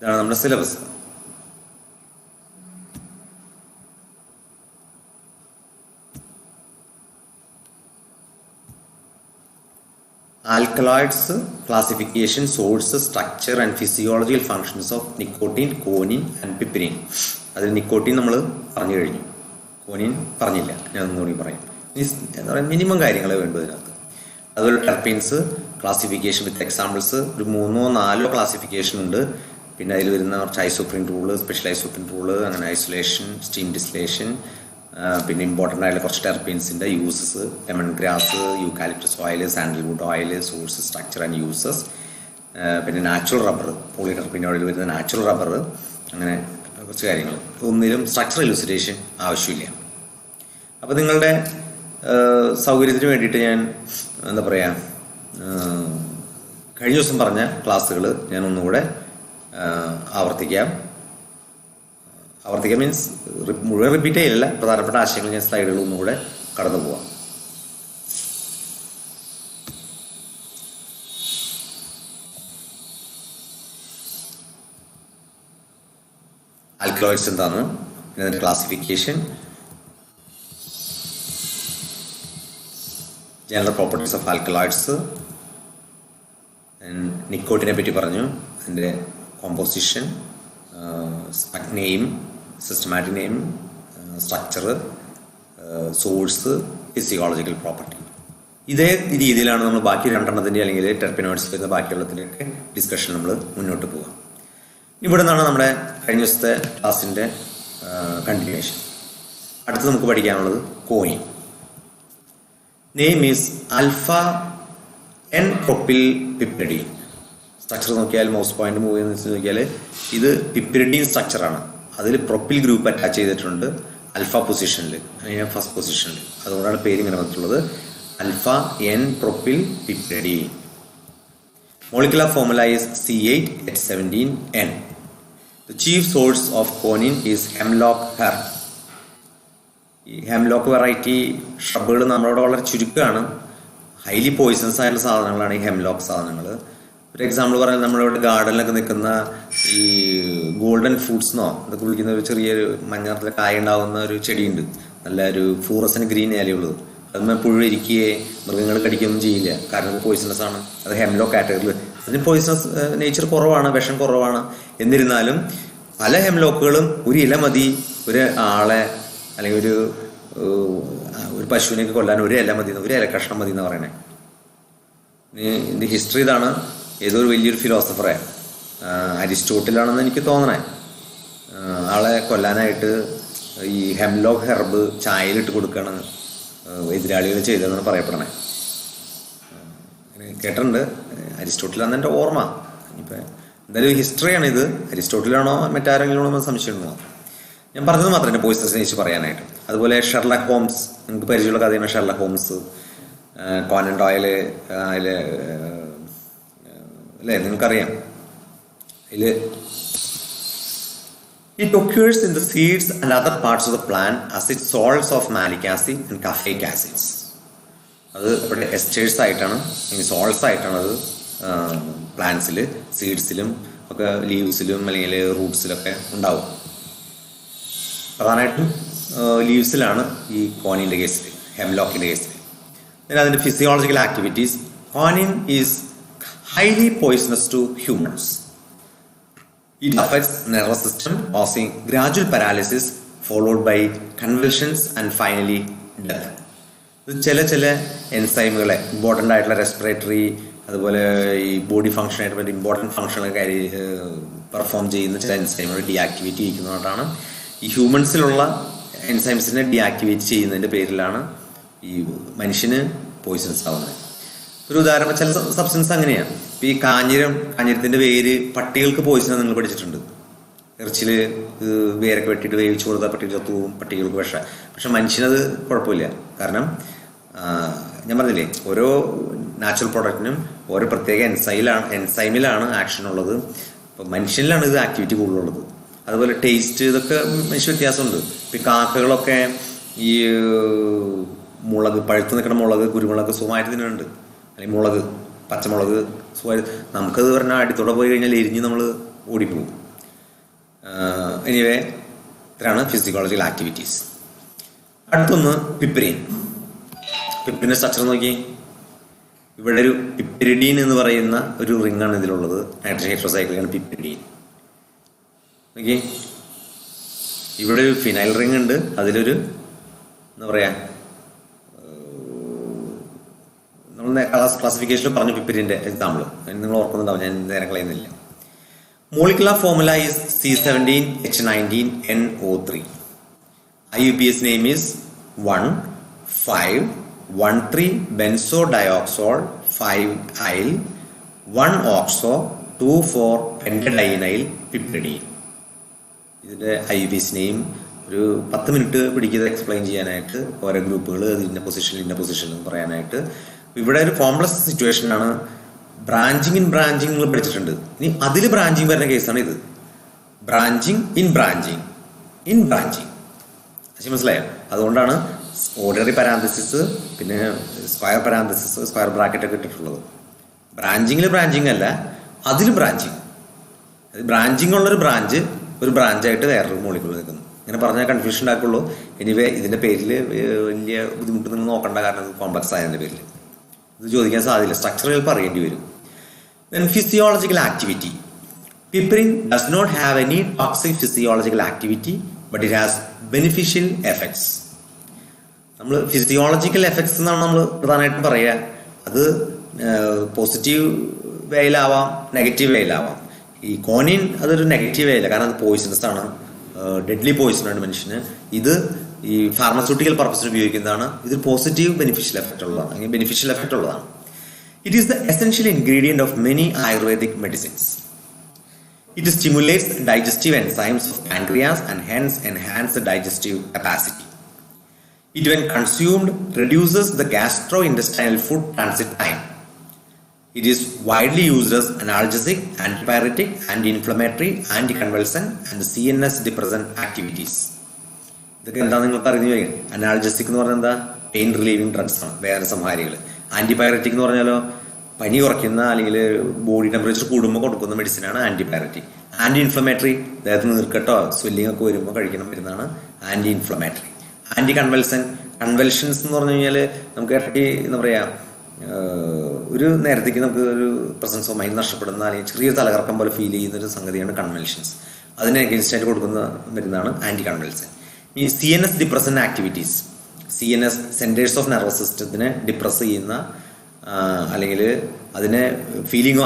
ഇതാണ് നമ്മുടെ syllabus. Alkaloids, classification, source, structure and physiological functions of nicotine, coniine and piperine. അതിൽ nicotine നമ്മൾ പറഞ്ഞു കഴിഞ്ഞു, കോനിൻ പറഞ്ഞില്ല, ഞാൻ ഒന്നുകൂടി പറയാം. എന്താ പറയുക, മിനിമം കാര്യങ്ങളെ വേണ്ടു ഇതിനകത്ത്. അതുപോലെ ടെർപീൻസ്, ക്ലാസിഫിക്കേഷൻ വിത്ത് എക്സാമ്പിൾസ്, ഒരു 3-4 ക്ലാസിഫിക്കേഷൻ ഉണ്ട്. പിന്നെ അതിൽ വരുന്ന കുറച്ച് isoprene rule, special isoprene rule, അങ്ങനെ ഐസൊലേഷൻ, സ്റ്റീം ഡിസ്റ്റിലേഷൻ, പിന്നെ ഇമ്പോർട്ടൻ്റ് ആയിട്ടുള്ള കുറച്ച് ടെർപീൻസിൻ്റെ uses, lemon grass, eucalyptus oil, sandalwood oil, source, structure and uses, പിന്നെ നാച്ചുറൽ റബ്ബർ, പോളിടെർപീൻ ഓയിൽ വരുന്ന നാച്ചുറൽ റബ്ബർ, അങ്ങനെ കുറച്ച് കാര്യങ്ങൾ. ഒന്നിലും സ്ട്രക്ചറൽ ഇലുസിഡേഷൻ ആവശ്യമില്ല. അപ്പോൾ നിങ്ങളുടെ സൗകര്യത്തിന് വേണ്ടിയിട്ട് ഞാൻ എന്താ പറയുക, കഴിഞ്ഞ ദിവസം പറഞ്ഞ ക്ലാസ്സുകൾ ഞാൻ ഒന്നുകൂടെ ആവർത്തിക്കാം മീൻസ് മുഴുവൻ റിപ്പീറ്റ് ചെയ്യില്ല, പ്രധാനപ്പെട്ട ആശയങ്ങൾ ഞാൻ സ്ലൈഡുകൾ ഒന്നുകൂടെ കടന്നു പോവാം. ആൽക്കലോയിഡ്സ് എന്താണ്, പിന്നെ അതിൻ്റെ classification, general properties of alkaloids, നിക്കോട്ടിനെ പറ്റി പറഞ്ഞു, അതിൻ്റെ composition, name, systematic name, structure, source, physiological property. ഇതേ രീതിയിലാണ് നമ്മൾ ബാക്കി 2 അല്ലെങ്കിൽ ടെർപെനോയിഡ്സ് വരുന്ന ബാക്കിയുള്ളതിൻ്റെയൊക്കെ ഡിസ്കഷൻ നമ്മൾ മുന്നോട്ട് പോകാം. ഇവിടെ നിന്നാണ് നമ്മുടെ കഴിഞ്ഞ ദിവസത്തെ ക്ലാസ്സിൻ്റെ കണ്ടിന്യൂവേഷൻ. അടുത്ത് നമുക്ക് പഠിക്കാനുള്ളത് coniine. Name is alpha N propyl piperidine. Structure നോക്കിയാൽ, മൗസ് പോയിന്റ് മൂവ് ചെയ്യുന്ന നോക്കിയാൽ ഇത് പിപ്പിരിഡീൻ സ്ട്രക്ചറാണ്. അതിൽ പ്രൊപ്പിൽ ഗ്രൂപ്പ് അറ്റാച്ച് ചെയ്തിട്ടുണ്ട് ആൽഫ പൊസിഷനിൽ, അല്ലെങ്കിൽ ഫസ്റ്റ് പൊസിഷനിൽ. അതുകൊണ്ടാണ് പേര് ഇങ്ങനെ വന്നിട്ടുള്ളത്, alpha N propyl piperidine. Molecular formula is C8H17N. The chief source of conin is hemlock herb. ഈ ഹെംലോക്ക് വെറൈറ്റി ഷ്രബുകൾ നമ്മളവിടെ വളരെ ചുരുക്കമാണ്. ഹൈലി പോയിസൺസ് ആയിട്ടുള്ള സാധനങ്ങളാണ് ഈ ഹെംലോക്ക് സാധനങ്ങൾ. ഒരു എക്സാമ്പിൾ പറഞ്ഞാൽ നമ്മളിവിടെ ഗാർഡനിലൊക്കെ നിൽക്കുന്ന ഈ ഗോൾഡൻ ഫ്രൂട്ട്സ്ന്നോ ഇതൊക്കെ വിളിക്കുന്ന ഒരു ചെറിയൊരു മഞ്ഞ കായ ഉണ്ടാകുന്ന ഒരു ചെടിയുണ്ട്, നല്ല ഒരു ഫ്ലൂറസൻ ഗ്രീൻ ഇലയുള്ളത്. അതുമായി പുഴു ഇരിക്കുകയെ മൃഗങ്ങൾ കടിക്കുകയൊന്നും ചെയ്യില്ല, കാരണം അത് പോയിസണസ് ആണ്. അത് ഹെംലോക്ക് കാറ്റഗറിയിൽ. അതിന് പോയിസണസ് നേച്ചർ കുറവാണ്, വിഷം കുറവാണ്. എന്നിരുന്നാലും പല ഹെംലോക്കുകളും ഒരു ഇല മതി ഒരു ആളെ അല്ലെങ്കിൽ ഒരു പശുവിനെയൊക്കെ കൊല്ലാൻ ഒരു ഇല മതി, ഒരു ഇല കഷ്ണം മതി എന്ന് പറയണേ. ഇതിൻ്റെ ഹിസ്റ്ററി ഇതാണ്. ഏതോ ഒരു വലിയൊരു ഫിലോസഫറെ, അരിസ്റ്റോട്ടിലാണെന്ന് എനിക്ക് തോന്നണേ, ആളെ കൊല്ലാനായിട്ട് ഈ ഹെംലോക്ക് ഹെർബ് ചായയിലിട്ട് കൊടുക്കുകയാണ് എതിരാളികൾ ചെയ്തതെന്നാണ് പറയപ്പെടണേ. കേട്ടിട്ടുണ്ട്, അരിസ്റ്റോട്ടിലാണെന്ന് എൻ്റെ ഓർമ്മ. ഇനിയിപ്പോൾ എന്തായാലും ഹിസ്റ്ററിയാണ് ഇത്. അരിസ്റ്റോട്ടിലാണോ മറ്റാരെങ്കിലും ആണോ സംശയമുണ്ടോ? ഞാൻ പറഞ്ഞത് മാത്രമേ എൻ്റെ പോയിസൺസിനെ കുറിച്ച് പറയാനായിട്ട്. അതുപോലെ ഷെർലക് ഹോംസ്, നിങ്ങൾക്ക് പരിചയമുള്ള കഥയാണ് ഷെർലക് ഹോംസ്. കോനൻ ഡോയൽ അതിൽ അല്ലേ, നിങ്ങൾക്കറിയാം. അതിൽ it occurs in the seeds and other parts of the plant as its salts of malic acid and caffeic acids. അത് ഇവിടെ എസ്റ്റേഴ്സ് ആയിട്ടാണ്, സോൾട്സ് ആയിട്ടാണ് അത് പ്ലാന്റ്സിൽ, സീഡ്സിലും ഒക്കെ, ലീവ്സിലും അല്ലെങ്കിൽ റൂട്ട്സിലൊക്കെ ഉണ്ടാവും. പ്രധാനമായിട്ടും ലീവ്സിലാണ് ഈ കോനിൻ്റെ കേസിൽ, ഹെംലോക്കിൻ്റെ കേസിൽ. പിന്നെ അതിൻ്റെ physiological activities. Coniine is highly poisonous to humans. It affects nervous system, causing gradual paralysis followed by convulsions and finally death. ചില എൻസൈമുകളെ, ഇമ്പോർട്ടൻ്റ് ആയിട്ടുള്ള റെസ്പിറേറ്ററി, അതുപോലെ ഈ ബോഡി ഫംഗ്ഷൻ ആയിട്ട് ഇമ്പോർട്ടൻറ്റ് ഫംഗ്ഷനൊക്കെ പെർഫോം ചെയ്യുന്ന ചില എൻസൈമുകൾ ഡീആക്ടിവേറ്റ് ചെയ്യുന്നതുകൊണ്ടാണ് ഈ ഹ്യൂമൻസിലുള്ള എൻസൈംസിനെ ഡീആക്ടിവേറ്റ് ചെയ്യുന്നതിൻ്റെ പേരിലാണ് ഈ മനുഷ്യന് പോയിസൺസ് ആവുന്നത്. ഒരു ഉദാഹരണം, ചില സബ്സ്റ്റൻസ് അങ്ങനെയാണ്. ഇപ്പം ഈ കാഞ്ഞിരത്തിൻ്റെ വേര് പട്ടികൾക്ക് പോയിസൺ നിങ്ങൾ പഠിച്ചിട്ടുണ്ട്. ഇറച്ചിൽ വേരൊക്കെ വെട്ടിയിട്ട് വേവിച്ച് കൊടുത്താൽ പട്ടികൾ ചത്തുപോകും, പട്ടികൾക്ക് പക്ഷെ മനുഷ്യനത് കുഴപ്പമില്ല. കാരണം ഞാൻ പറഞ്ഞില്ലേ, ഓരോ നാച്ചുറൽ പ്രോഡക്റ്റിനും ഓരോ പ്രത്യേക എൻസൈമിലാണ് ആക്ഷൻ ഉള്ളത്. അപ്പോൾ മനുഷ്യനിലാണ് ഇത് ആക്ടിവിറ്റി കൂടുതലുള്ളത്. അതുപോലെ ടേസ്റ്റ്, ഇതൊക്കെ മനുഷ്യ വ്യത്യാസമുണ്ട്. ഇപ്പം ഈ കാക്കകളൊക്കെ ഈ മുളക്, പഴുത്ത് നിൽക്കുന്ന മുളക്, കുരുമുളക് സുഖമായിട്ട് തിന്നുന്നുണ്ട്. അല്ലെങ്കിൽ മുളക്, പച്ചമുളക് സുഖമായിട്ട്. നമുക്കത് പറഞ്ഞാൽ അടിത്തോടെ പോയി കഴിഞ്ഞാൽ എരിഞ്ഞ് നമ്മൾ ഓടിപ്പോവും. എനിവേ ഇത്രയാണ് ഫിസിയോളജിക്കൽ ആക്ടിവിറ്റീസ്. അടുത്തൊന്ന് പിപ്രിൻ. പിപ്രിൻ്റെ സ്ട്രക്ചർ നോക്കി. ഇവിടെ ഒരു പിപ്പെരിഡീൻ എന്ന് പറയുന്ന ഒരു റിങ്ങാണ് ഇതിലുള്ളത്. നൈട്രജൻ ഹൈഡ്രോസൈക്ലിക്കാണ് പിപ്പെരിഡീൻ. നോക്കി, ഇവിടെ ഒരു ഫിനൈൽ റിങ് ഉണ്ട്. അതിലൊരു എന്താ പറയുക, നമ്മൾ ക്ലാസിഫിക്കേഷനിൽ പറഞ്ഞു പിപ്പെരിൻ്റെ എക്സാമ്പിൾ, നിങ്ങൾ ഓർക്കുന്നുണ്ടാവും, ഞാൻ നേരെ കളയുന്നില്ല. Molecular formula is C17H19NO3. IUPAC name is 1,5,1,3-benzodiazole 5-aryl 1-oxo 2,4-pentadienyl piperidine. ഇതിൻ്റെ IUPAC നെയിം ഒരു 10 മിനിറ്റ് പിടിക്കുന്നത് എക്സ്പ്ലെയിൻ ചെയ്യാനായിട്ട്, ഓരോ ഗ്രൂപ്പുകൾ ഇന്ന പൊസിഷനിൽ പറയാനായിട്ട്. ഇവിടെ ഒരു കോംപ്ലക്സ് സിറ്റുവേഷനാണ്. ബ്രാഞ്ചിങ് നിങ്ങൾ പഠിച്ചിട്ടുണ്ട്. ഇനി അതിൽ ബ്രാഞ്ചിങ് വരുന്ന കേസാണ് ഇത്. ബ്രാഞ്ചിങ് ഇൻ ബ്രാഞ്ചിങ് മനസ്സിലായോ? അതുകൊണ്ടാണ് ഓർഡിനറി പാരാന്തസിസ്, പിന്നെ സ്ക്വയർ പാരാന്തസിസ്, സ്ക്വയർ ബ്രാക്കറ്റ് ഒക്കെ ഇട്ടിട്ടുള്ളത്. ബ്രാഞ്ചിങ് അല്ല, അതിലും ബ്രാഞ്ചിങ്. അത് ബ്രാഞ്ചിങ് ഉള്ളൊരു ഒരു ബ്രാഞ്ചായിട്ട് വേറൊരു മോളിക്യൂൾ നിൽക്കുന്നു. ഇങ്ങനെ പറഞ്ഞാൽ കൺഫ്യൂഷൻ ഉണ്ടാക്കുള്ളൂ. എനിവേ ഇതിൻ്റെ പേരിൽ വലിയ ബുദ്ധിമുട്ട് നിങ്ങൾ നോക്കണ്ട, കാരണം ഇത് കോംപ്ലക്സ് ആയതിൻ്റെ പേരിൽ ഇത് ചോദിക്കാൻ സാധ്യതയില്ല. സ്ട്രക്ചർ ചിലപ്പോൾ അറിയേണ്ടി വരും. Then physiological activity. Piperin does not have any toxic physiological activity, but it has beneficial effects. നമ്മൾ ഫിസിയോളജിക്കൽ എഫക്ട്സ് എന്നാണ് നമ്മൾ പ്രധാനമായിട്ടും പറയുക. അത് പോസിറ്റീവ് വേയിലാവാം, നെഗറ്റീവ് വേയിലാവാം. ഈ കോനിൻ അതൊരു നെഗറ്റീവ് വേയില്ല, കാരണം അത് പോയിസണസ് ആണ്, ഡെഡ്ലി പോയിസണാണ് മനുഷ്യന്. ഇത് ഈ ഫാർമസ്യൂട്ടിക്കൽ പർപ്പസിന് ഉപയോഗിക്കുന്നതാണ്. ഇത് പോസിറ്റീവ് ബെനിഫിഷ്യൽ എഫക്റ്റ് ഉള്ളതാണ്. It is the essential ingredient of many Ayurvedic medicines. It stimulates digestive enzymes of pancreas and hence enhances the digestive capacity. It, when consumed, reduces the gastrointestinal food transit time. It is widely used as analgesic, antipyretic, anti-inflammatory, anticonvulsant, and CNS depressant activities. ഇതൊക്കെ എന്താണെന്ന് നിങ്ങൾക്ക് അറിഞ്ഞു വരിക. Analgesic എന്ന് പറഞ്ഞാൽ എന്താ? Pain relieving drugs ആണ്, വേദന സംഹാരികൾ. ആന്റിപൈററ്റിക് എന്ന് പറഞ്ഞാലോ പനി കുറയ്ക്കുന്ന അല്ലെങ്കിൽ ബോഡി ടെമ്പറേച്ചർ കൂടുമ്പോൾ കൊടുക്കുന്ന മെഡിസിനാണ് ആന്റിപൈററ്റിക്. ആന്റി ഇൻഫ്ലമേറ്ററി, ദേഹത്തിന് നീർക്കെട്ടോ സ്വെല്ലിംഗ് ഒക്കെ വരുമ്പോൾ കഴിക്കുന്ന മരുന്നാണ് ആന്റി ഇൻഫ്ലമേറ്ററി. ആന്റി കൺവൽഷൻസ് എന്ന് പറഞ്ഞു കഴിഞ്ഞാൽ നമുക്ക് ഇടയ്ക്ക് എന്താ പറയുക, ഒരു നേരത്തേക്ക് നമുക്ക് ഒരു പ്രസൻസ് ഓഫ് മൈൻഡ് നഷ്ടപ്പെടുന്ന അല്ലെങ്കിൽ ചെറിയൊരു തലകറക്കം പോലെ ഫീൽ ചെയ്യുന്ന ഒരു സംഗതിയാണ് കൺവൽഷൻസ്. അതിന് അഗേൻസ്റ്റ് ആയിട്ട് കൊടുക്കുന്ന മരുന്നാണ് ആന്റി കൺവൽസൻ. ഈ CNS depressant activities, CNS centres of nervous സിസ്റ്റത്തിനെ ഡിപ്രസ് ചെയ്യുന്ന അല്ലെങ്കിൽ അതിന് ഫീലിംഗ്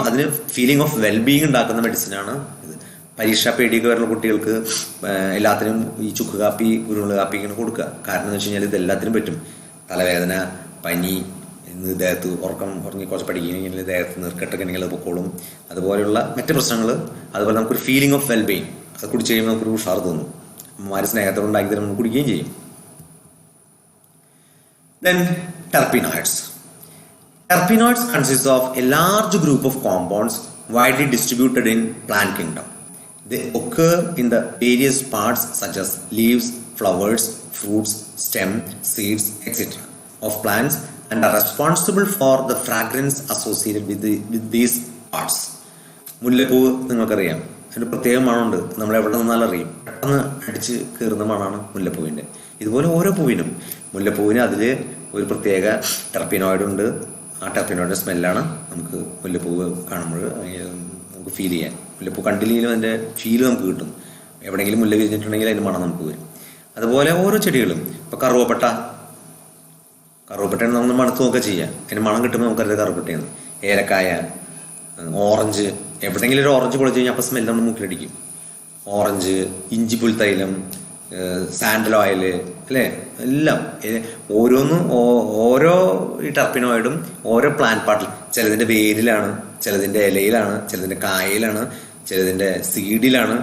ഓഫ് വെൽബീയിങ് ഉണ്ടാക്കുന്ന മെഡിസിനാണ് ഇത്. പരീക്ഷാ പേടിയൊക്കെ വരുന്ന കുട്ടികൾക്ക് എല്ലാത്തിനും ഈ ചുക്ക് കാപ്പി, കുരുമുളക് കാപ്പി ഇങ്ങനെ കൊടുക്കുക. കാരണം എന്ന് വെച്ച് കഴിഞ്ഞാൽ ഇത് എല്ലാത്തിനും പറ്റും. തലവേദന, പനി, ദേഹത്ത് ഉറങ്ങി കുറച്ച് പഠിക്കുകയാണെങ്കിൽ ദേഹത്ത് നീർക്കെട്ടൊക്കെ ഉണ്ടെങ്കിൽ അത് പൊക്കോളും. അതുപോലെയുള്ള മറ്റ് പ്രശ്നങ്ങൾ. അതുപോലെ നമുക്കൊരു ഫീലിംഗ് ഓഫ് വെൽബീയിങ്, അത് കുടിച്ച് കഴിയുമ്പോൾ നമുക്കൊരു ഉഷാർ തോന്നും. അമ്മമാർ സ്നേഹത്തോടെ ഉണ്ടാക്കി തരുമ്പോൾ നമ്മൾ കുടിക്കുകയും ചെയ്യും. Then terpenoids. Terpenoids consist of a large group of compounds widely distributed in plant kingdom. They occur in the various parts such as leaves, flowers, fruits, stem, seeds, etc. of plants and are responsible for the fragrance associated with these parts. മുല്ലപ്പൂ നിങ്ങൾക്കറിയാം, അതിന് പ്രത്യേക മണമുണ്ട്. നമ്മളെവിടെ നിന്നാലും അറിയും, പെട്ടെന്ന് അടിച്ച് കയറുന്ന മണമാണ് മുല്ലപ്പൂവിൻ്റെ. ഇതുപോലെ ഓരോ പൂവിനും, മുല്ലപ്പൂവിന് അതിൽ ഒരു പ്രത്യേക ടെർപ്പിനോയിഡ് ഉണ്ട്. ആ ടെർപ്പിനോയിഡിൻ്റെ സ്മെല്ലാണ് നമുക്ക് മുല്ലപ്പൂവ് കാണുമ്പോൾ നമുക്ക് ഫീൽ ചെയ്യാൻ. മുല്ലപ്പൂ കണ്ടില്ലെങ്കിലും അതിൻ്റെ ഫീല് നമുക്ക് കിട്ടും. എവിടെയെങ്കിലും മുല്ല വിരിഞ്ഞിട്ടുണ്ടെങ്കിൽ അതിന് മണം നമുക്ക് വരും. അതുപോലെ ഓരോ ചെടികളും, ഇപ്പോൾ കറുവപ്പട്ടയാണ് നമ്മൾ മണത്ത് നോക്കുക ചെയ്യുക. അതിന് മണം കിട്ടുമ്പോൾ നമുക്കറിയാം കറുവപ്പട്ടയാണ്. ഏലക്കായ, ഓറഞ്ച്, എവിടെയെങ്കിലും ഒരു ഓറഞ്ച് പൊളിച്ച് കഴിഞ്ഞാൽ അപ്പോൾ സ്മെല്ല് നമ്മൾ മൂക്കിലടിക്കും. ഓറഞ്ച്, ഇഞ്ചി പുൽത്തൈലം, സാൻഡൽ ഓയിൽ, അല്ലേ, എല്ലാം ഓരോന്നും ഓരോ ഈ ടെർപ്പിനോയിഡും ഓരോ പ്ലാന്റ് പാർട്ടിൽ, ചിലതിൻ്റെ വേരിലാണ്, ചിലതിൻ്റെ ഇലയിലാണ്, ചിലതിൻ്റെ കായയിലാണ്, ചിലതിൻ്റെ സീഡിലാണ്,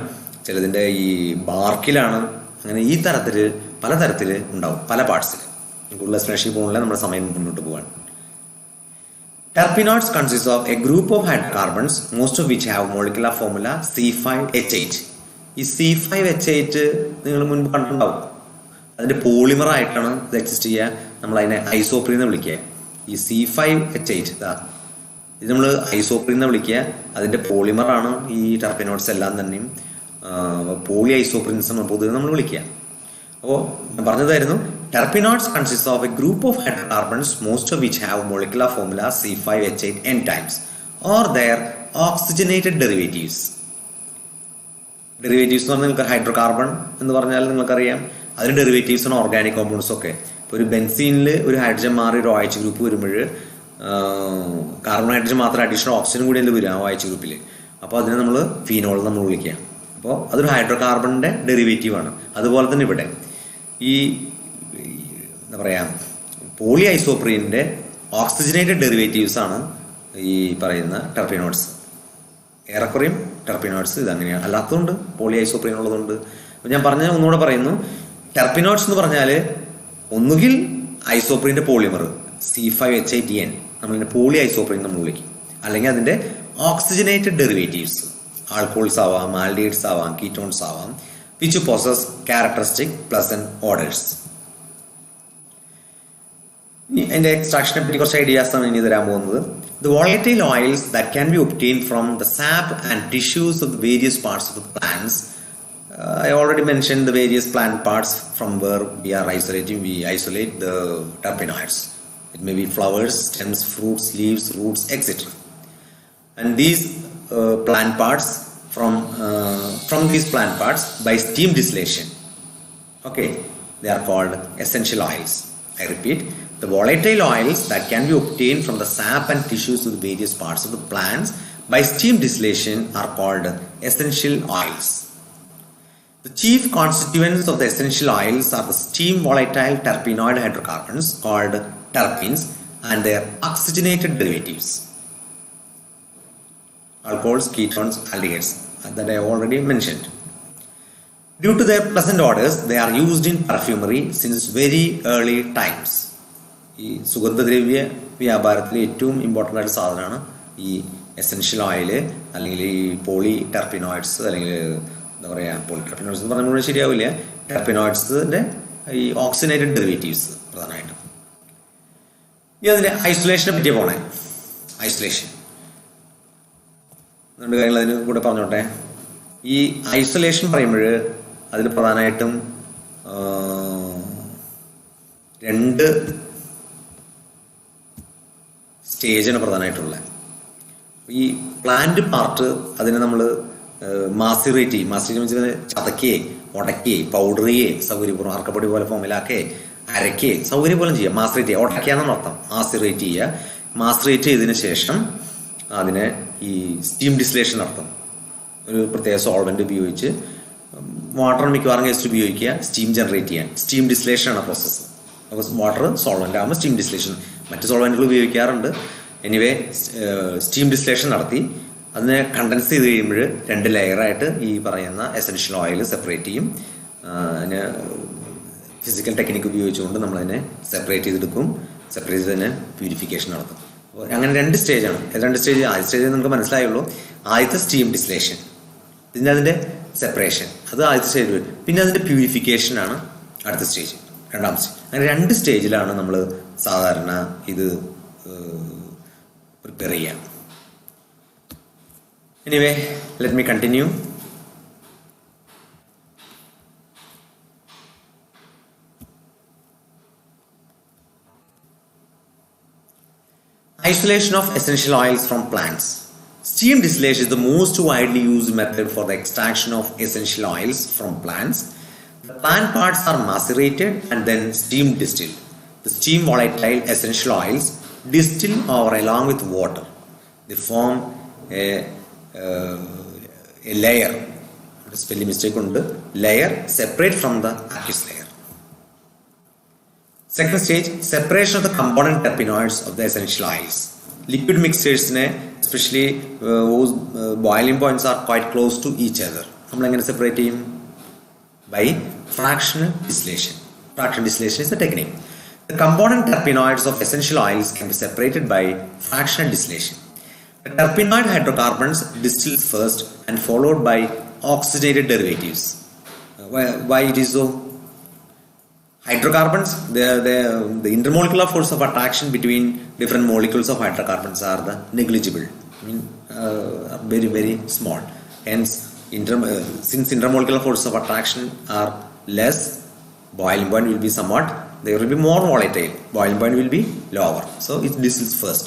ചിലതിൻ്റെ ഈ ബാർക്കിലാണ്. അങ്ങനെ ഈ തരത്തിൽ പലതരത്തിൽ ഉണ്ടാവും, പല പാർട്സിൽ. കൂടുതൽ എക്സ്പ്ലനേഷൻ പോകുന്നില്ല, നമ്മുടെ സമയം മുന്നോട്ട് പോകാൻ. Terpenoids consist of a group of hydrocarbons, most of which have molecular formula C5H8. ഈ C5H8 നിങ്ങൾ മുൻപ് കണ്ടിട്ടുണ്ടാവും. അതിൻ്റെ പോളിമറായിട്ടാണ് ഇത് എക്സിസ്റ്റ് ചെയ്യുക. നമ്മളതിനെ ഐസോപ്രീൻ എന്ന് വിളിക്കുക. ഈ C5H8 ഇത് നമ്മൾ ഐസോപ്രീൻ എന്ന് വിളിക്കുക. അതിൻ്റെ പോളിമറാണ് ഈ ടെർപ്പിനോയിഡ്സ് എല്ലാം തന്നെയും. പോളി ഐസോപ്രിൻസ് എന്ന് പൊതുവെ നമ്മൾ വിളിക്കുക. അപ്പോൾ ഞാൻ പറഞ്ഞതായിരുന്നു, terpenoids consists of a group of hydrocarbons, most of which have molecular formula C5H8 n times or their oxygenated derivatives. Derivatives എന്ന് പറഞ്ഞാൽ നിങ്ങൾക്ക് ഹൈഡ്രോകാർബൺ എന്ന് പറഞ്ഞാൽ നിങ്ങൾക്കറിയാം അതിന് ഡെറിവേറ്റീവ്സാണ് ഓർഗാനിക് കോമ്പൗണ്ട്സ് ഒക്കെ. ഇപ്പോൾ ഒരു ബെൻസീനിൽ ഒരു ഹൈഡ്രജൻ മാറി ഒരു OH ഗ്രൂപ്പ് വരുമ്പോൾ കാർബൺ ഹൈഡ്രജൻ മാത്രം അഡീഷണൽ ഓക്സിജൻ കൂടി എന്ത് വരും ആ OH ഗ്രൂപ്പിൽ. അപ്പോൾ അതിനെ നമ്മൾ ഫീനോൾ നമ്മൾ വിളിക്കുക. അപ്പോൾ അതൊരു ഹൈഡ്രോകാർബണിൻ്റെ ഡെറിവേറ്റീവാണ്. അതുപോലെ തന്നെ ഇവിടെ ഈ എന്താ പറയുക പോളി ഐസോപ്രീനിൻ്റെ ഓക്സിജനേറ്റഡ് ഡെറിവേറ്റീവ്സ് ആണ് ഈ പറയുന്ന ടെർപിനോയിഡ്സ്. ഏറെക്കുറയും ടെർപിനോയിഡ്സ് ഇതങ്ങനെയാണ്. അല്ലാത്തതുകൊണ്ട് പോളി ഐസോപ്രീൻ ഉള്ളതുകൊണ്ട്. ഞാൻ പറഞ്ഞ ഒന്നുകൂടെ പറയുന്നു, ടെർപിനോയിഡ്സ് എന്ന് പറഞ്ഞാൽ ഒന്നുകിൽ ഐസോപ്രീൻ്റെ പോളിമർ C5H8n നമ്മളിതിൻ്റെ പോളി ഐസോപ്രീൻ നമ്മൾ വിളിക്കും, അല്ലെങ്കിൽ അതിൻ്റെ ഓക്സിജനേറ്റഡ് ഡെറിവേറ്റീവ്സ് ആൾക്കോൾസ് ആവാം, ആൽഡിഹൈഡ്സ് ആവാം, കീറ്റോൺസ് ആവാം, which possess characteristic pleasant odors. അതിൻ്റെ എക്സ്ട്രാക്ഷനെ പറ്റി കുറച്ച് ഐഡിയാസ് ആണ് ഇനി തരാൻ പോകുന്നത്. The volatile oils that can be obtained from the sap and tissues of the various parts of the plants. I already mentioned the various plant parts from where we are isolating. We isolate the terpenoids. It may be flowers, stems, fruits, leaves, roots, etc. And these plant parts from these plant parts by steam distillation, okay, they are called essential oils. I repeat, the volatile oils that can be obtained from the sap and tissues of the various parts of the plants by steam distillation are called essential oils. The chief constituents of the essential oils are the steam volatile terpenoid hydrocarbons called terpenes and their oxygenated derivatives, alcohols, ketones, aldehydes that I already mentioned. Due to their pleasant odors, they are used in perfumery since very early times. ഈ സുഗന്ധദ്രവ്യ വ്യാപാരത്തിലെ ഏറ്റവും important ആയിട്ട് സാധനമാണ് ഈ essential oil, അല്ലെങ്കിൽ ഈ poly ടെർപിനോയിഡ്സ്, അല്ലെങ്കിൽ എന്താ പറയുക പോളി ടെർപിനോയിഡ്സ് എന്ന് പറഞ്ഞാൽ ശരിയാവില്ല, ടെർപിനോയിഡ്സിൻ്റെ ഈ ഓക്സിജനേറ്റഡ് ഡെറിവേറ്റീവ്സ് പ്രധാനമായിട്ടും. ഇനി അതിൻ്റെ ഐസൊലേഷനെ പറ്റിയാണ് പോണേ. ഐസൊലേഷൻ രണ്ട് കാര്യങ്ങൾ അതിന് കൂടെ പറഞ്ഞോട്ടെ. ഈ ഐസൊലേഷൻ പറയുമ്പോൾ അതിൽ പ്രധാനമായിട്ടും രണ്ട് സ്റ്റേജാണ് പ്രധാനമായിട്ടുള്ളത്. ഈ പ്ലാന്റ് പാർട്ട് അതിനെ നമ്മൾ മാസിറേറ്റ് ചെയ്യും. മാസിറേറ്റ് വെച്ചാൽ ചതക്കുകയെ, ഉടക്കുകയെ, പൗഡർ ചെയ്യേ, സൗകര്യപൂർവ്വം അർക്കപ്പൊടി പോലെ ഫോമിലാക്കേ, അരക്കേ, സൗകര്യപോലെ ചെയ്യുക. മാസിറേറ്റ് ചെയ്യുക, ഉടയ്ക്കാന്നാണ് അർത്ഥം. മാസിറേറ്റ് ചെയ്യുക. മാസിറേറ്റ് ചെയ്തതിന് ശേഷം അതിനെ ഈ സ്റ്റീം ഡിസ്റ്റിലേഷൻ നടത്തും. ഒരു പ്രത്യേക സോൾവെന്റ് ഉപയോഗിച്ച്, വാട്ടർ മിക്കവാറും കേസ് ഉപയോഗിക്കുക, സ്റ്റീം ജനറേറ്റ് ചെയ്യാൻ. സ്റ്റീം ഡിസ്റ്റിലേഷൻ ആണ് പ്രോസസ്സ്. അപ്പോൾ വാട്ടർ സോൾവെന്റ് ആകുമ്പോൾ സ്റ്റീം ഡിസ്റ്റിലേഷൻ. മറ്റ് സോൾവെന്റുകൾ ഉപയോഗിക്കാറുണ്ട്. എനിവേ സ്റ്റീം ഡിസ്റ്റിലേഷൻ നടത്തി അതിനെ കണ്ടൻസ് ചെയ്ത് കഴിയുമ്പോൾ രണ്ട് ലെയറായിട്ട് ഈ പറയുന്ന എസെൻഷ്യൽ ഓയിൽ സെപ്പറേറ്റ് ചെയ്യും. അതിന് ഫിസിക്കൽ ടെക്നിക്ക് ഉപയോഗിച്ചുകൊണ്ട് നമ്മളതിനെ സെപ്പറേറ്റ് ചെയ്തെടുക്കും. സെപ്പറേറ്റ് ചെയ്ത് തന്നെ പ്യൂരിഫിക്കേഷൻ നടത്തും. അപ്പോൾ അങ്ങനെ രണ്ട് സ്റ്റേജാണ്. രണ്ട് സ്റ്റേജ്. ആദ്യ സ്റ്റേജ് നമുക്ക് മനസ്സിലായുള്ളൂ. ആദ്യത്തെ സ്റ്റീം ഡിസ്റ്റിലേഷൻ, പിന്നെ അതിൻ്റെ സെപ്പറേഷൻ, അത് ആദ്യത്തെ സ്റ്റേജ് വരും. പിന്നെ അതിൻ്റെ പ്യൂരിഫിക്കേഷനാണ് അടുത്ത സ്റ്റേജ്, രണ്ടാമത്തെ സ്റ്റേജ്. അങ്ങനെ രണ്ട് സ്റ്റേജിലാണ് നമ്മൾ സാധാരണ ഇത് പ്രിപ്പയർ ചെയ്യാം. Anyway let me continue. Isolation of essential oils from plants. Steam distillation is the most widely used method for the extraction of essential oils from plants. The plant parts are macerated and then steam distilled. The steam volatile essential oils distill over along with water. They form a layer. Spelling mistake on the layer separate from the aqueous layer. Second stage, separation of the component terpenoids of the essential oils. Liquid mixtures, especially whose boiling points are quite close to each other. നമ്മൾ എങ്ങനെ separate ചെയ്യും? By fractional distillation. Fractional distillation is the technique. The component terpenoids of essential oils can be separated by fractional distillation. The terpenoid hydrocarbons distill first and followed by oxygenated derivatives. Why it is so? Hydrocarbons, the intermolecular force of attraction between different molecules of hydrocarbons are the negligible. I mean, very, very small. Hence, since intermolecular forces of attraction are less, boiling point will be somewhat, they will be more volatile, boiling point will be lower. So it distills first.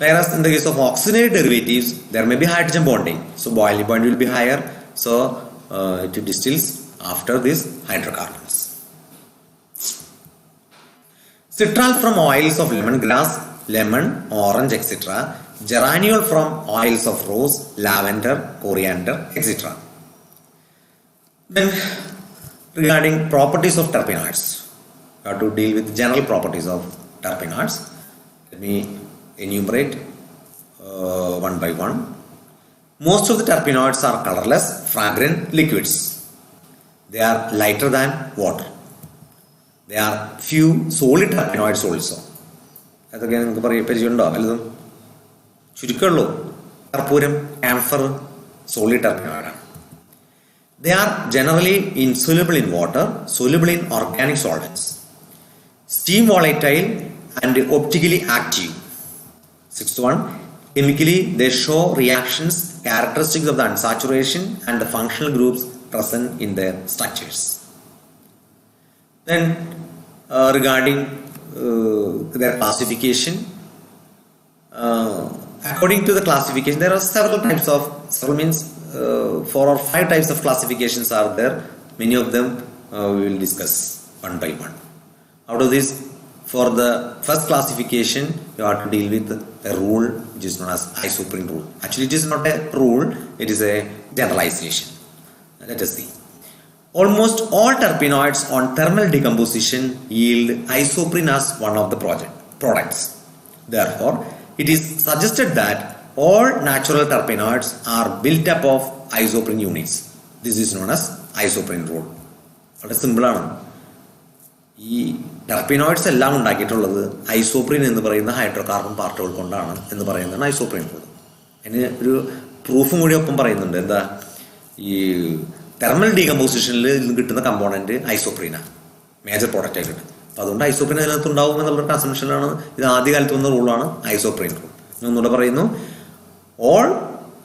Whereas in the case of oxygenated derivatives, there may be hydrogen bonding, so boiling point will be higher, so it distills after these hydrocarbons. Citral from oils of lemongrass, lemon, orange, etc. Geraniol from oils of rose, lavender, coriander, etc. Then regarding properties of terpenoids, we have to deal with general properties of terpenoids. Let me enumerate one by one. Most of the terpenoids are colorless, fragrant liquids. They are lighter than water. There are few solid terpenoids also. അതൊക്കെ നിങ്ങൾക്ക് പറയാൻ പരിചയമുണ്ടോ? വല്ലതും ചുരുക്കമുള്ളൂ. കർപ്പൂരം, camphor, solid terpenoid. They are generally insoluble in water, soluble in organic solvents, steam volatile and optically active. Sixth one, chemically they show reactions characteristics of the unsaturation and the functional groups present in their structures. Then regarding their classification, according to the classification, there are several types of, several means 4 or 5 types of classifications are there. Many of them we will discuss one by one. Out of this, for the first classification, you have to deal with a rule which is known as isoprene rule. Actually, it is not a rule, it is a generalization. Let us see. Almost all terpenoids on thermal decomposition yield isoprene as one of the products. Therefore, it is suggested that all natural terpenoids are built up of isoprene units. This is known as isoprene rule. വളരെ സിമ്പിളാണ്. ഈ terpenoids എല്ലാം ഉണ്ടാക്കിയിട്ടുള്ളത് isoprene എന്ന് പറയുന്ന hydrocarbon പാർട്ടുകൾ കൊണ്ടാണ് എന്ന് പറയുന്നതാണ് ഐസോപ്രീൻ റൂൾ. അതിന് ഒരു പ്രൂഫും കൂടി ഒപ്പം പറയുന്നുണ്ട്. എന്താ, ഈ തെർമൽ ഡീകമ്പോസിഷനിൽ നിന്ന് കിട്ടുന്ന കമ്പോണൻറ്റ് ഐസോപ്രീനാണ്, മേജർ പ്രോഡക്റ്റ് ആയിട്ട് കിട്ടും. അപ്പോൾ അതുകൊണ്ട് ഐസോപ്രീൻ അതിനകത്ത് ഉണ്ടാവും എന്നുള്ളൊരു അസംഷനാണ്. ഇത് ആദ്യകാലത്ത് വന്ന റൂളാണ് ഐസോപ്രീൻ റൂൾ. ഞാൻ ഒന്നുകൂടെ പറയുന്നു, all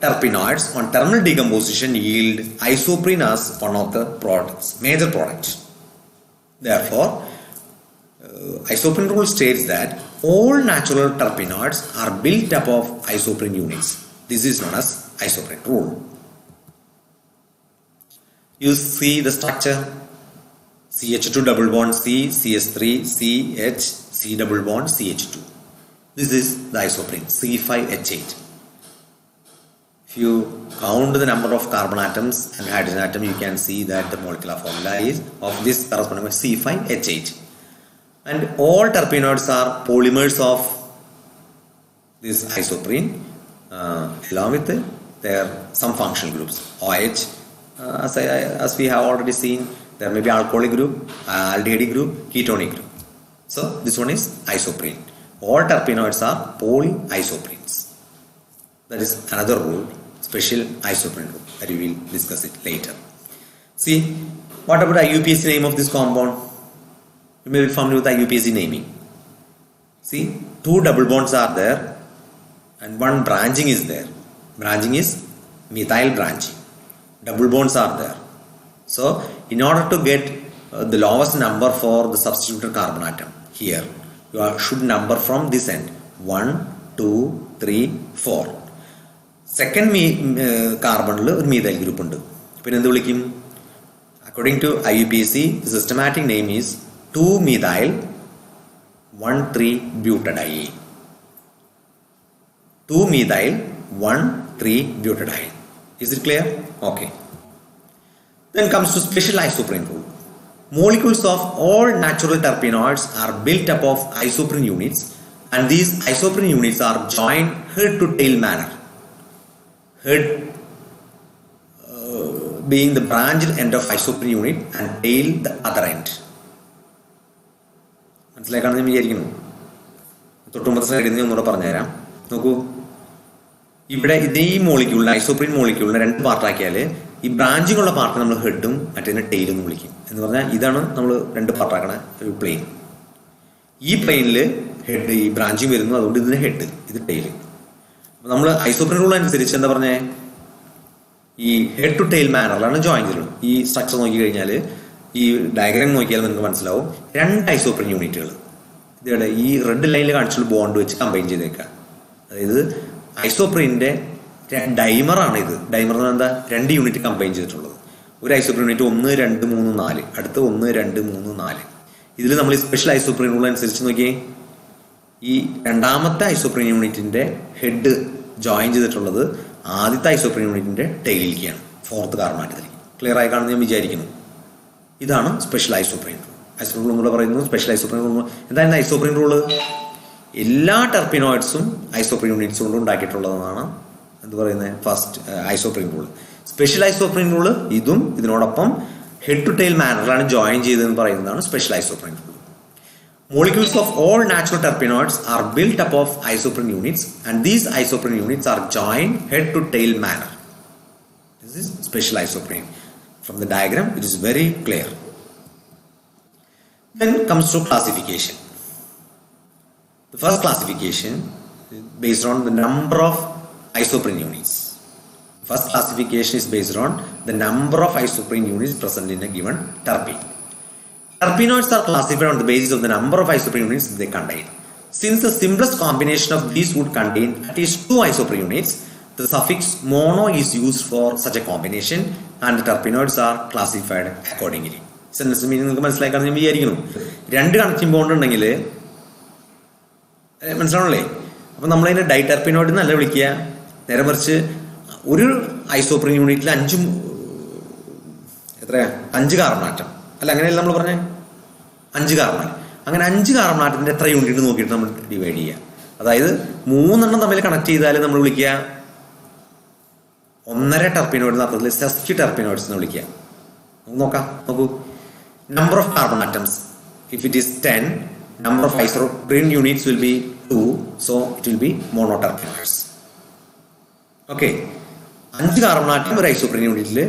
terpenoids on thermal decomposition yield isoprene as one of the products, major product. Therefore, isoprene rule states that all natural terpenoids are built up of isoprene units. This is known as isoprene rule. You see the structure: CH2 double bond C, CH3, CH, C double bond CH2. This is the isoprene C5H8. If you count the number of carbon atoms and hydrogen atom, you can see that the molecular formula is of this corresponding with C5H8. And all terpenoids are polymers of this isoprene along with their some functional groups. OH, as we have already seen, there may be alcoholic group, aldehyde group, ketonic group. So this one is isoprene. All terpenoids are polyisoprenes. That is another rule, special isoprene rule, that we will discuss it later. See, what about IUPAC name of this compound? You may be familiar with IUPAC naming. See, 2 double bonds are there and 1 branching is there. Branching is methyl branching. Double bonds are there. So, in order to get the lowest number for the substituted carbon atom here, you should number from this end: 1, 2, 3, 4. Second carbon ഒരു methyl group ഉണ്ട്. പിന്നെ എന്ത് വിളിക്കും? According to IUPAC, the systematic name is 2-methyl 1,3-butadiene. 2-methyl 1,3-butadiene. Is it clear? Okay. Then comes to special isoprene rule. Molecules of all natural terpenoids are built up of isoprene units, and these isoprene units are joined head to tail manner. Head being the branched end of isoprene unit and tail the other end. മനസ്സിലാക്കാണെന്ന് ഞാൻ വിചാരിക്കുന്നു. തൊട്ടുമ്പത്തെ സൈഡിൽ നിന്ന് ഒന്നുകൂടെ പറഞ്ഞുതരാം. നോക്കൂ, ഇവിടെ ഇത് ഈ മോളിക്യൂളിനെ, ഐസോപ്രീൻ മോളിക്യൂളിനെ 2 പാർട്ടാക്കിയാൽ ഈ ബ്രാഞ്ചിങ് ഉള്ള പാർട്ട് നമ്മൾ ഹെഡും മറ്റേതിനെ ടെയിലും എന്ന് വിളിക്കും. എന്ന് പറഞ്ഞാൽ ഇതാണ് നമ്മൾ 2 പാർട്ടാക്കണ ഒരു പ്ലെയിൻ. ഈ പ്ലെയിനിൽ ഹെഡ്, ഈ ബ്രാഞ്ചിങ് വരുന്നു, അതുകൊണ്ട് ഇതിന് ഹെഡ്, ഇത് ടെയിൽ. അപ്പോൾ നമ്മൾ ഐസോപ്രീൻ റൂൾ അനുസരിച്ച് എന്താ പറഞ്ഞേ, ഈ ഹെഡ് ടു ടെയിൽ മാനറിലാണ് ജോയിൻ ചെയ്തിട്ടുള്ളത്. ഈ സ്ട്രക്ചർ നോക്കി കഴിഞ്ഞാൽ, ഈ ഡയഗ്രാം നോക്കിയാൽ നിങ്ങൾക്ക് മനസ്സിലാവും 2 ഐസോപ്രീൻ യൂണിറ്റുകൾ ഇതേടെ ഈ റെഡ് ലൈനിൽ കാണിച്ചുള്ള ബോണ്ട് വെച്ച് കമ്പൈൻ ചെയ്തേക്കാം. അതായത് ഐസോപ്രീനിന്റെ ഡൈമറാണ് ഇത്. ഡൈമർ എന്ന് പറഞ്ഞാൽ എന്താ, 2 യൂണിറ്റ് കമ്പൈൻ ചെയ്തിട്ടുള്ളത്. ഒരു ഐസോപ്രീൻ യൂണിറ്റ് 1, 2, 3, 4, അടുത്ത് 1, 2, 3, 4. ഇതിൽ നമ്മൾ ഈ സ്പെഷ്യൽ ഐസോപ്രീൻ റൂൾ അനുസരിച്ച് നോക്കിയേ, ഈ രണ്ടാമത്തെ ഐസോപ്രീൻ യൂണിറ്റിന്റെ ഹെഡ് ജോയിൻ ചെയ്തിട്ടുള്ളത് ആദ്യത്തെ ഐസോപ്രീൻ യൂണിറ്റിന്റെ ടെയിലിലേക്കാണ്, 4th കാർബൺ ആറ്റത്തിലേക്ക്. ക്ലിയർ ആയി കാണുന്നത് ഞാൻ വിചാരിക്കുന്നു. ഇതാണ് special isoprene rule. Isoprene rule എന്ന് പറയുന്നത് സ്പെഷ്യൽ ഐസോപ്രീൻ റൂൾ. എന്തായിരുന്നു ഐസോപ്രീൻ റൂള്? എല്ലാ ടെർപ്പിനോയിഡ്സും ഐസോപ്രീൻ യൂണിറ്റ്സ് കൊണ്ട് ഉണ്ടാക്കിയിട്ടുള്ളതാണ് എന്ത് പറയുന്നത്, first isoprene rule. Special isoprene rule ഇതും ഇതിനോടൊപ്പം ഹെഡ് ടു ടെയിൽ മാനറിലാണ് ജോയിൻ ചെയ്തതെന്ന് പറയുന്നതാണ് special isoprene rule. Molecules of all natural terpenoids are built up of isoprene units, and these isoprene units are joined head to tail manner. This is special isoprene. From the diagram, it is very clear. Then comes to classification. The first classification is based on the number of isoprene units. First classification is based on the number of isoprene units present in a given terpene. Terpenoids are classified on the basis of the number of isoprene units they contain. Since the simplest combination of these would contain at least 2 isoprene units, the suffix mono is used for such a combination, and the terpenoids are classified accordingly. Sentence meaning നിങ്ങൾക്ക് മനസ്സിലാക്കാൻ ഞാൻ വിചാരിക്കുന്നു. 2 connecting bond ഉണ്ടെങ്കിൽ മനസ്സിലാണല്ലേ, അപ്പം നമ്മളതിനെ ഡൈടെർപിനോയിഡ് എന്നല്ല വിളിക്കുക. നേരെ മറിച്ച് ഒരു ഐസോപ്രീൻ യൂണിറ്റിൽ 5 കാർബൺ ആറ്റം അല്ല, അങ്ങനെയല്ല നമ്മൾ പറഞ്ഞേ, 5 കാർബൺ. അങ്ങനെ 5 കാർബൺ ആറ്റത്തിന്റെ എത്ര യൂണിറ്റ് നോക്കിയിട്ട് നമ്മൾ ഡിവൈഡ് ചെയ്യുക. അതായത് 3 തമ്മിൽ കണക്ട് ചെയ്താൽ നമ്മൾ വിളിക്കുക 1.5 ടെർപിനോയിഡ്, അർത്ഥത്തിൽ സെസ്ക്യു ടെർപിനോയിഡ്സ് എന്ന് വിളിക്കുക. നോക്കാം, നോക്കൂ. Number of carbon atoms, if it is 10, number of isoprene units will be 2, so it will be monoterpenoids. Okay, 5 carbon atom ഒരു ഐസോപ്രീൻ യൂണിറ്റിൽ,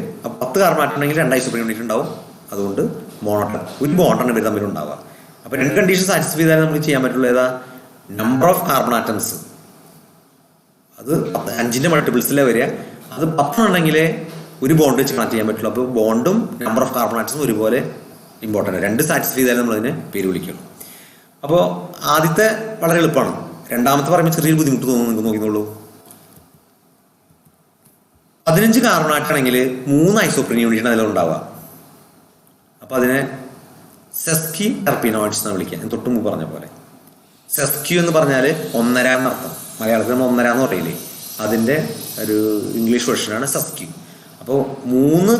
10 കാർബൺ ആറ്റം ഉണ്ടെങ്കിൽ 2 ഐസോപ്രീൻ യൂണിറ്റ് ഉണ്ടാവും. അതുകൊണ്ട് മോണോട്ടർ, ഒരു ബോണ്ടാണ് ഇവർ തമ്മിലുണ്ടാവുക. അപ്പൊ 2 കണ്ടീഷൻ സാറ്റിസ്ഫൈ ചെയ്താലേ നമുക്ക് ചെയ്യാൻ പറ്റുള്ളൂ. ഏതാ? നമ്പർ ഓഫ് കാർബൺ ആറ്റംസ്, അത് 5ന്റെ മൾട്ടിപ്പിൾസിലെ വരിക. അത് 10 ഉണ്ടെങ്കിലേ ഒരു ബോണ്ട് വെച്ച് കണക്ട് ചെയ്യാൻ പറ്റുള്ളൂ. അപ്പോൾ ബോണ്ടും നമ്പർ ഓഫ് കാർബൺ ആറ്റംസും ഒരുപോലെ ഇമ്പോർട്ടൻ്റ്. 2 സാറ്റിസ്ഫൈ ചെയ്താലേ നമ്മളതിന് പേര് വിളിക്കുള്ളൂ. അപ്പോൾ ആദ്യത്തെ വളരെ എളുപ്പമാണ്. രണ്ടാമത്തെ പറയുമ്പോൾ ചെറിയൊരു ബുദ്ധിമുട്ട് തോന്നുന്നു. നിങ്ങൾക്ക് നോക്കിക്കോളൂ. 15 കാർബൺ ആറ്റാണെങ്കിൽ 3 ഐസോപ്രീൻ യൂണിറ്റാണ് അതിലുണ്ടാവുക. അപ്പൊ അതിനെ സെസ്കി ടെർപിനോയിഡ്സ് എന്ന് വിളിക്കുക. ഞാൻ തൊട്ട് മുമ്പ് പറഞ്ഞ പോലെ സെസ്ക്യു എന്ന് പറഞ്ഞാൽ 1.5 എന്നർത്ഥം. മലയാളത്തിൽ നമ്മൾ 1.5 എന്ന് പറയില്ലേ, അതിന്റെ ഒരു ഇംഗ്ലീഷ് വെർഷനാണ് സെസ്ക്യു. അപ്പോൾ 3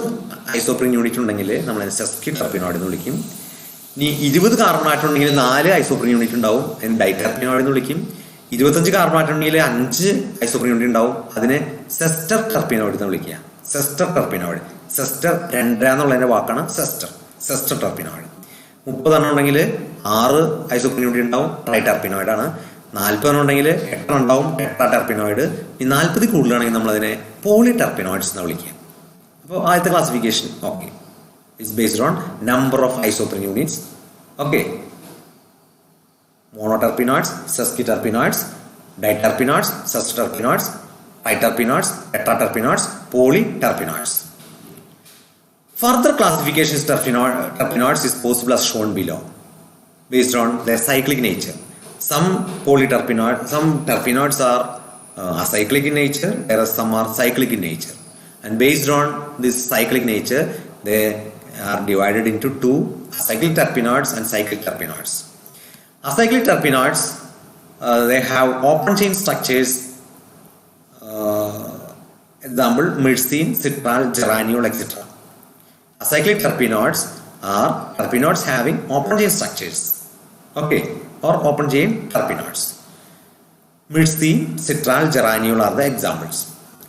ഐസോപ്രീൻ യൂണിറ്റ് ഉണ്ടെങ്കിൽ നമ്മൾ സെസ്കി ടെർപിനോയിഡ് എന്ന് വിളിക്കും. ഇനി 20 കാർബൺ ആറ്റം ഉണ്ടെങ്കിൽ 4 ഐസോപ്രീൻ യൂണിറ്റ് ഉണ്ടാവും, അതിന് ഡൈടെർപിനോയിഡ് എന്ന് വിളിക്കും. 25 കാർബൺ ആറ്റം ഉണ്ടെങ്കിൽ 5 ഐസോപ്രീൻ യൂണിറ്റ് ഉണ്ടാവും, അതിനെ സെസ്റ്റർ ടെർപിനോയിഡ് എന്ന് വിളിക്കുക. സെസ്റ്റർ ടെർപിനോയിഡ്, സെസ്റ്റർ 2 എന്നുള്ളതിന്റെ വാക്കാണ് സെസ്റ്റർ, സെസ്റ്റർ ടെർപിനോയിഡ്. 30 ഉണ്ടെങ്കിൽ 6 ഐസോപ്രീൻ യൂണിറ്റ് ഉണ്ടാവും, ട്രൈടെർപിനോയിഡ് ആണ്. 40 ഉണ്ടെങ്കിൽ 8 ഉണ്ടാവും, ടെട്രാടെർപിനോയിഡ്. ഈ 40 കൂടുതലാണെങ്കിൽ നമ്മൾ അതിനെ പോളിടെർപിനോയിഡ്സ് എന്ന് വിളിക്കുക. അപ്പോൾ ആദ്യത്തെ classification okay, it's based on number of isoprene units. Okay, monoterpenoids, sesquiterpenoids, diterpenoids, sesterterpenoids, triterpenoids, tetraterpenoids, polyterpenoids. Further classification of terpenoids is possible as shown below, based on their cyclic nature. Some terpenoids are acyclic in nature, whereas some are cyclic in nature. And based on this cyclic nature, they are divided into 2: acyclic terpenoids and cyclic terpenoids. Acyclic terpenoids, they have open chain structures. Example: myrcene, citral, geraniol, etc. Acyclic terpenoids are terpenoids having open chain structures, okay, or open chain terpenoids. Myrcene, citral, geraniol are the examples.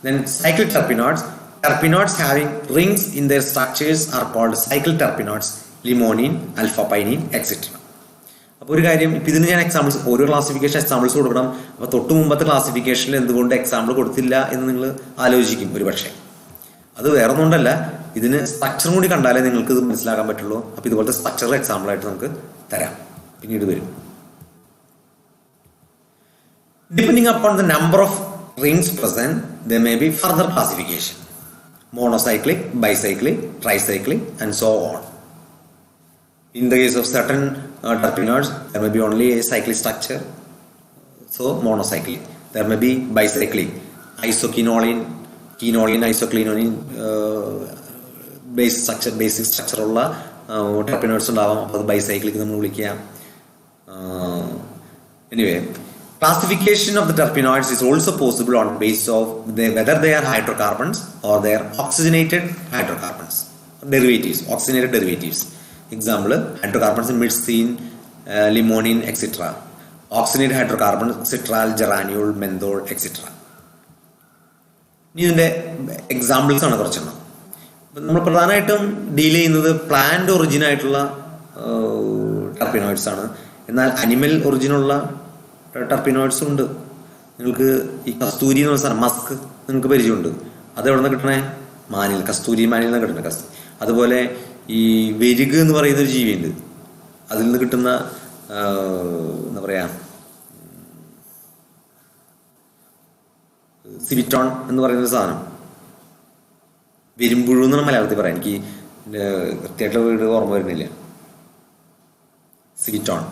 Then cyclic terpenoids, terpenoids having rings in their structures are called cyclic terpenoids, limonene, alpha-pinene, etc. അപ്പോൾ ഒരു കാര്യം, ഇപ്പം ഇതിന് ഞാൻ examples, ഓരോ classification examples കൊടുക്കണം. അപ്പോൾ തൊട്ട് മുമ്പത്തെ ക്ലാസിഫിക്കേഷനിൽ എന്തുകൊണ്ട് എക്സാമ്പിൾ കൊടുത്തില്ല എന്ന് നിങ്ങൾ ആലോചിക്കും ഒരു പക്ഷേ. അത് വേറെ ഒന്നുകൊണ്ടല്ല, ഇതിന് സ്ട്രക്ചറും കൂടി കണ്ടാലേ നിങ്ങൾക്ക് ഇത് മനസ്സിലാക്കാൻ പറ്റുള്ളൂ. അപ്പോൾ ഇതുപോലത്തെ സ്ട്രക്ചറൽ എക്സാമ്പിൾ ആയിട്ട് നമുക്ക് തരാം, പിന്നീട് വരും. Depending upon the number of rings present, there may be further classification. monocyclic, bicyclic, tricyclic, and so on. In the case of certain terpenoids, there may be only a cyclic structure, so monocyclic. There may be bicyclic, isoquinoline, quinoline, isoclinoline, basic structure ഉള്ള terpenoids ഉണ്ടാവാം. അപ്പോൾ അത് bicyclic നമ്മൾ വിളിക്കുക. Anyway, classification of the terpenoids is also possible on basis of whether they are hydrocarbons or they are oxygenated hydrocarbons, derivatives, oxygenated derivatives. Example, hydrocarbons in myrsine, limonene, etc. Oxygenated hydrocarbons, citral, geraniol, menthol, etc. ഇതിൻ്റെ examples ആണ് കുറച്ചെണ്ണം. അപ്പം നമ്മൾ പ്രധാനമായിട്ടും deal ചെയ്യുന്നത് plant origin ആയിട്ടുള്ള ടെർപിനോയിഡ്സ് ആണ്. എന്നാൽ animal ഒറിജിനുള്ള ടെർപിനോയിഡ്സും ഉണ്ട്. നിങ്ങൾക്ക് ഈ കസ്തൂരി എന്ന് പറഞ്ഞ സാധനം, മസ്ക്, നിങ്ങൾക്ക് പരിചയമുണ്ട്. അത് എവിടെ നിന്ന് കിട്ടണേ? മാനിൽ, കസ്തൂരി മാനിൽ നിന്ന് കിട്ടണേ. അതുപോലെ ഈ വെരുക് എന്ന് പറയുന്നൊരു ജീവിയുണ്ട്, അതിൽ നിന്ന് കിട്ടുന്ന എന്താ പറയുക, സിവിറ്റോൺ എന്ന് പറയുന്നൊരു സാധനം, വെരുമ്പുഴു എന്നാണ് മലയാളത്തിൽ പറയാം. എനിക്ക് കൃത്യമായിട്ടുള്ള വീട് ഓർമ്മ വരുന്നില്ല. സിവിറ്റോൺ